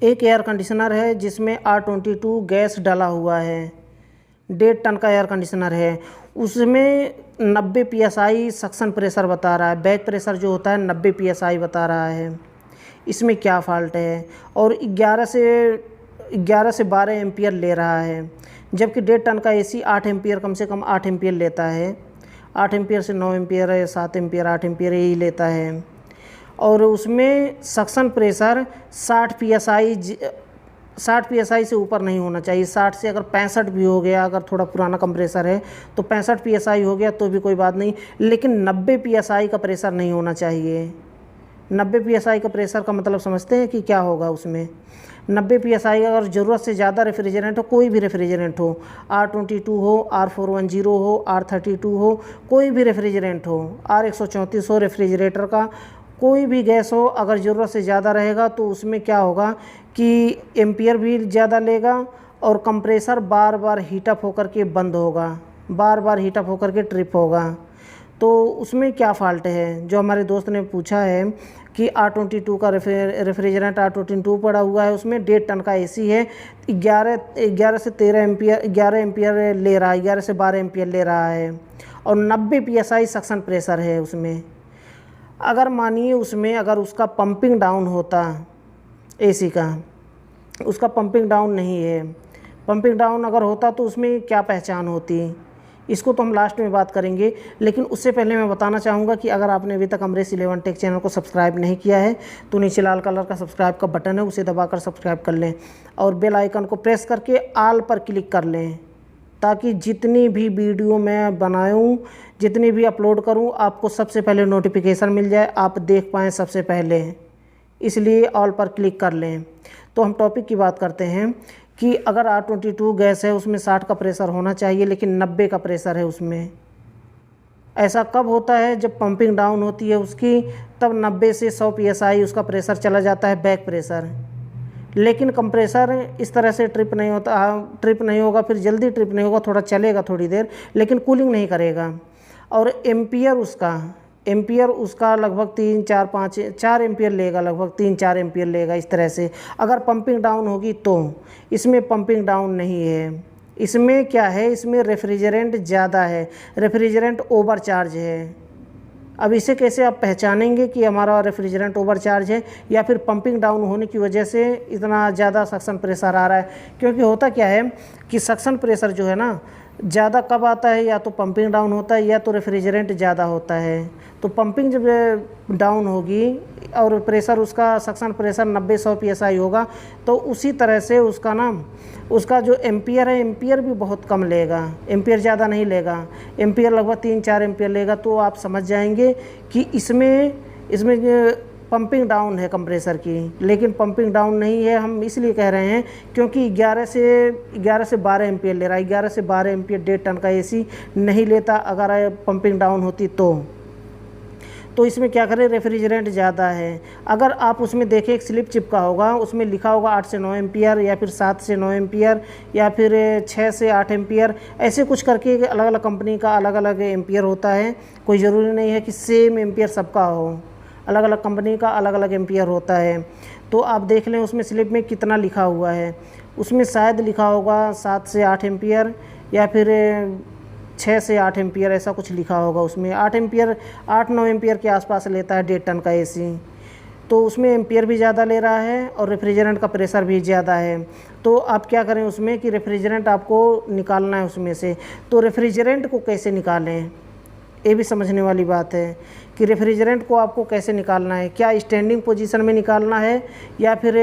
एक air conditioner है जिसमें R22 गैस डाला हुआ है, 1.5 टन का एयर कंडीशनर है। उसमें 90 PSI सक्शन प्रेशर बता रहा है, बैक प्रेशर जो होता है 90 PSI बता रहा है। इसमें क्या फ़ाल्ट है? और 11 से 12 एम्पियर ले रहा है, जबकि 1.5 टन का AC 8 एम्पियर, कम से कम 8 एम्पियर लेता है। 8 एम्पियर से 9 एम्पियर है, 7 एम्पियर 8 एम्पियर यही लेता है। और उसमें सक्शन प्रेशर 60 PSI से ऊपर नहीं होना चाहिए। 60 से अगर 65 भी हो गया, अगर थोड़ा पुराना कंप्रेसर है तो 65 PSI हो गया तो भी कोई बात नहीं, लेकिन 90 PSI का प्रेशर नहीं होना चाहिए। 90 PSI का प्रेशर का मतलब समझते हैं कि क्या होगा उसमें? 90 PSI अगर ज़रूरत से ज़्यादा रेफ्रिजरेंट हो, कोई भी रेफ्रिजरेंट हो, R22 हो, R410 हो, R32 हो, कोई भी रेफ्रिजरेंट हो, R134 हो, रेफ्रिजरेटर का कोई भी गैस हो, अगर ज़रूरत से ज़्यादा रहेगा तो उसमें क्या होगा कि एम्पियर भी ज़्यादा लेगा और कंप्रेसर बार बार हीटअप होकर के बंद होगा, बार बार हीटअप होकर के ट्रिप होगा। तो उसमें क्या फ़ाल्ट है? जो हमारे दोस्त ने पूछा है कि R22 का रेफ्रिजरेंट R22 पड़ा हुआ है, उसमें 1.5 टन का AC है, 11 से 13 एम्पियर, 11 एम्पियर ले रहा है, 11 से 12 एम्पियर ले रहा है, और 90 PSI सक्शन प्रेशर है उसमें। अगर मानिए उसमें अगर उसका पंपिंग डाउन होता, AC का उसका पंपिंग डाउन नहीं है, पंपिंग डाउन अगर होता तो उसमें क्या पहचान होती, इसको तो हम लास्ट में बात करेंगे। लेकिन उससे पहले मैं बताना चाहूँगा कि अगर आपने अभी तक अमरेश 11 टेक चैनल को सब्सक्राइब नहीं किया है तो नीचे लाल कलर का सब्सक्राइब का बटन है, उसे दबाकर सब्सक्राइब कर लें और बेल आइकन को प्रेस करके ऑल पर क्लिक कर लें, ताकि जितनी भी वीडियो मैं बनाऊँ, जितनी भी अपलोड करूँ, आपको सबसे पहले नोटिफिकेशन मिल जाए, आप देख पाएँ सबसे पहले, इसलिए ऑल पर क्लिक कर लें। तो हम टॉपिक की बात करते हैं कि अगर R22 गैस है उसमें 60 का प्रेशर होना चाहिए, लेकिन 90 का प्रेशर है उसमें। ऐसा कब होता है? जब पंपिंग डाउन होती है उसकी, तब 90 से 100 PSI उसका प्रेशर चला जाता है, बैक प्रेशर। लेकिन कंप्रेसर इस तरह से ट्रिप नहीं होगा, फिर जल्दी ट्रिप नहीं होगा, थोड़ा चलेगा थोड़ी देर, लेकिन कूलिंग नहीं करेगा। और एम्पियर उसका लगभग 4 एम्पियर लेगा, लगभग 3-4 एम्पियर लेगा इस तरह से, अगर पंपिंग डाउन होगी तो। इसमें पंपिंग डाउन नहीं है, इसमें क्या है, इसमें रेफ्रिजरेंट ज़्यादा है, रेफ्रिजरेंट ओवरचार्ज है। अब इसे कैसे आप पहचानेंगे कि हमारा रेफ्रिजरेंट ओवरचार्ज है या फिर पंपिंग डाउन होने की वजह से इतना ज़्यादा सक्शन प्रेशर आ रहा है? क्योंकि होता क्या है कि सक्शन प्रेशर जो है ना, ज़्यादा कब आता है? या तो पंपिंग डाउन होता है या तो रेफ्रिजरेंट ज़्यादा होता है। तो पंपिंग जब डाउन होगी और प्रेशर उसका सक्शन प्रेशर 90-100 PSI होगा, तो उसी तरह से उसका जो एम्पियर है, एम्पियर भी बहुत कम लेगा, एम्पियर ज़्यादा नहीं लेगा, एम्पियर लगभग 3-4 एम्पियर लेगा। तो आप समझ जाएंगे कि इसमें पंपिंग डाउन है कंप्रेसर की। लेकिन पंपिंग डाउन नहीं है, हम इसलिए कह रहे हैं क्योंकि 11 से 12 एम्पियर ले रहा है। 11 से 12 एम्पियर 1.5 टन का AC नहीं लेता अगर पंपिंग डाउन होती तो इसमें क्या करें, रेफ्रिजरेंट ज़्यादा है। अगर आप उसमें देखें, एक स्लिप चिपका होगा, उसमें लिखा होगा 8 से 9 एम्पियर या फिर 7 से 9 एम्पियर या फिर 6 से 8 एम्पियर, ऐसे कुछ करके अलग अलग कंपनी का अलग अलग एम्पियर होता है। कोई ज़रूरी नहीं है कि सेम एम्पियर सबका हो, अलग अलग कंपनी का अलग अलग एम्पियर होता है। तो आप देख लें उसमें स्लिप में कितना लिखा हुआ है, उसमें शायद लिखा होगा 7 से 8 एम्पियर या फिर 6 से 8 एम्पियर, ऐसा कुछ लिखा होगा उसमें। 8-9 एम्पियर के आसपास लेता है 1.5 टन का AC। तो उसमें एम्पियर भी ज़्यादा ले रहा है और रेफ्रिजरेंट का प्रेशर भी ज़्यादा है। तो आप क्या करें उसमें कि रेफ्रिजरेंट आपको निकालना है उसमें से। तो रेफ्रिजरेंट को कैसे निकालें, ये भी समझने वाली बात है कि रेफ्रिजरेंट को आपको कैसे निकालना है। क्या स्टैंडिंग पोजीशन में निकालना है या फिर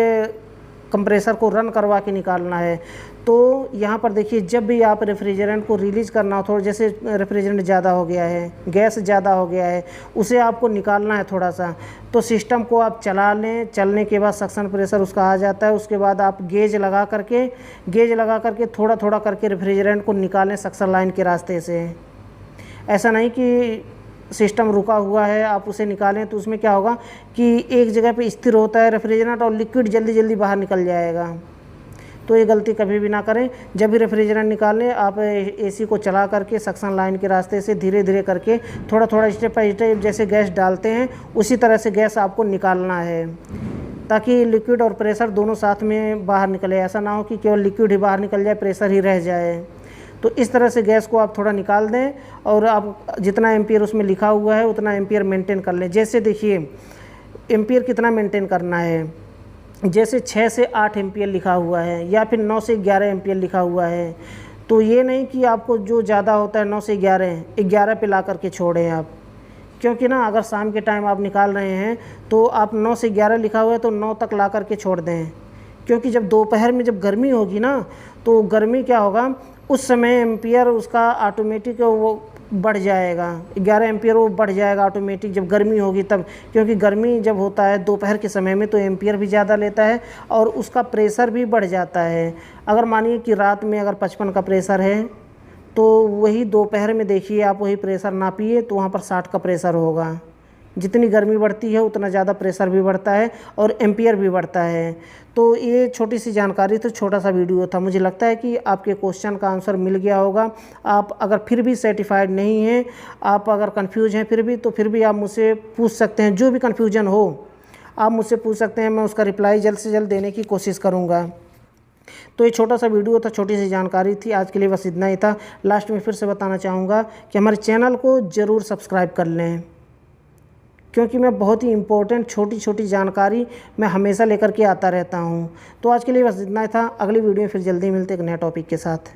कंप्रेसर को रन करवा के निकालना है? तो यहाँ पर देखिए, जब भी आप रेफ्रिजरेंट को रिलीज़ करना हो, थोड़ा जैसे रेफ्रिजरेंट ज़्यादा हो गया है, गैस ज़्यादा हो गया है, उसे आपको निकालना है थोड़ा सा, तो सिस्टम को आप चला लें। चलने के बाद सक्शन प्रेशर उसका आ जाता है। उसके बाद आप गेज लगा करके थोड़ा थोड़ा करके रेफ्रिजरेंट को निकालें सक्शन लाइन के रास्ते से। ऐसा नहीं कि सिस्टम रुका हुआ है आप उसे निकालें, तो उसमें क्या होगा कि एक जगह पे स्थिर होता है रेफ्रिजरेंट और लिक्विड जल्दी जल्दी बाहर निकल जाएगा। तो ये गलती कभी भी ना करें। जब भी रेफ्रिजरेंट निकालें, आप AC को चला करके सक्शन लाइन के रास्ते से धीरे धीरे करके थोड़ा थोड़ा स्टेप बाय स्टेप जैसे गैस डालते हैं उसी तरह से गैस आपको निकालना है। ताकि लिक्विड और प्रेशर दोनों साथ में बाहर निकले। ऐसा ना हो कि केवल लिक्विड ही बाहर निकल जाए, प्रेशर ही रह जाए। तो इस तरह से गैस को आप थोड़ा निकाल दें और आप जितना एम्पियर उसमें लिखा हुआ है उतना एम्पियर मेंटेन कर लें। जैसे देखिए एम्पियर कितना मेंटेन करना है, जैसे 6 से 8 एम्पियर लिखा हुआ है या फिर 9 से 11 एम्पियर लिखा हुआ है, तो ये नहीं कि आपको जो ज़्यादा होता है 9 से 11 पे ला करके छोड़ें आप, क्योंकि ना अगर शाम के टाइम आप निकाल रहे हैं तो आप 9 से 11 लिखा हुआ है तो 9 तक ला करके छोड़ दें, क्योंकि जब दोपहर में जब गर्मी होगी ना तो गर्मी क्या होगा, उस समय एम्पियर उसका ऑटोमेटिक वो बढ़ जाएगा, 11 एम्पियर वो बढ़ जाएगा ऑटोमेटिक जब गर्मी होगी तब, क्योंकि गर्मी जब होता है दोपहर के समय में तो एम्पियर भी ज़्यादा लेता है और उसका प्रेशर भी बढ़ जाता है। अगर मानिए कि रात में अगर 55 का प्रेशर है तो वही दोपहर में देखिए आप वही प्रेशर नापिए तो वहाँ पर 60 का प्रेशर होगा। जितनी गर्मी बढ़ती है उतना ज़्यादा प्रेशर भी बढ़ता है और एम्पियर भी बढ़ता है। तो ये छोटी सी जानकारी तो छोटा सा वीडियो था, मुझे लगता है कि आपके क्वेश्चन का आंसर मिल गया होगा। आप अगर फिर भी सेटिस्फाइड नहीं हैं, आप अगर कंफ्यूज हैं फिर भी, तो फिर भी आप मुझसे पूछ सकते हैं। जो भी कन्फ्यूजन हो आप मुझसे पूछ सकते हैं, मैं उसका रिप्लाई जल्द से जल्द देने की कोशिश करूँगा। तो ये छोटा सा वीडियो था, छोटी सी जानकारी थी, आज के लिए बस इतना ही था। लास्ट में फिर से बताना चाहूँगा कि हमारे चैनल को ज़रूर सब्सक्राइब कर लें, क्योंकि मैं बहुत ही इम्पोर्टेंट छोटी छोटी जानकारी मैं हमेशा लेकर के आता रहता हूँ। तो आज के लिए बस इतना ही था, अगली वीडियो में फिर जल्दी मिलते एक नए टॉपिक के साथ।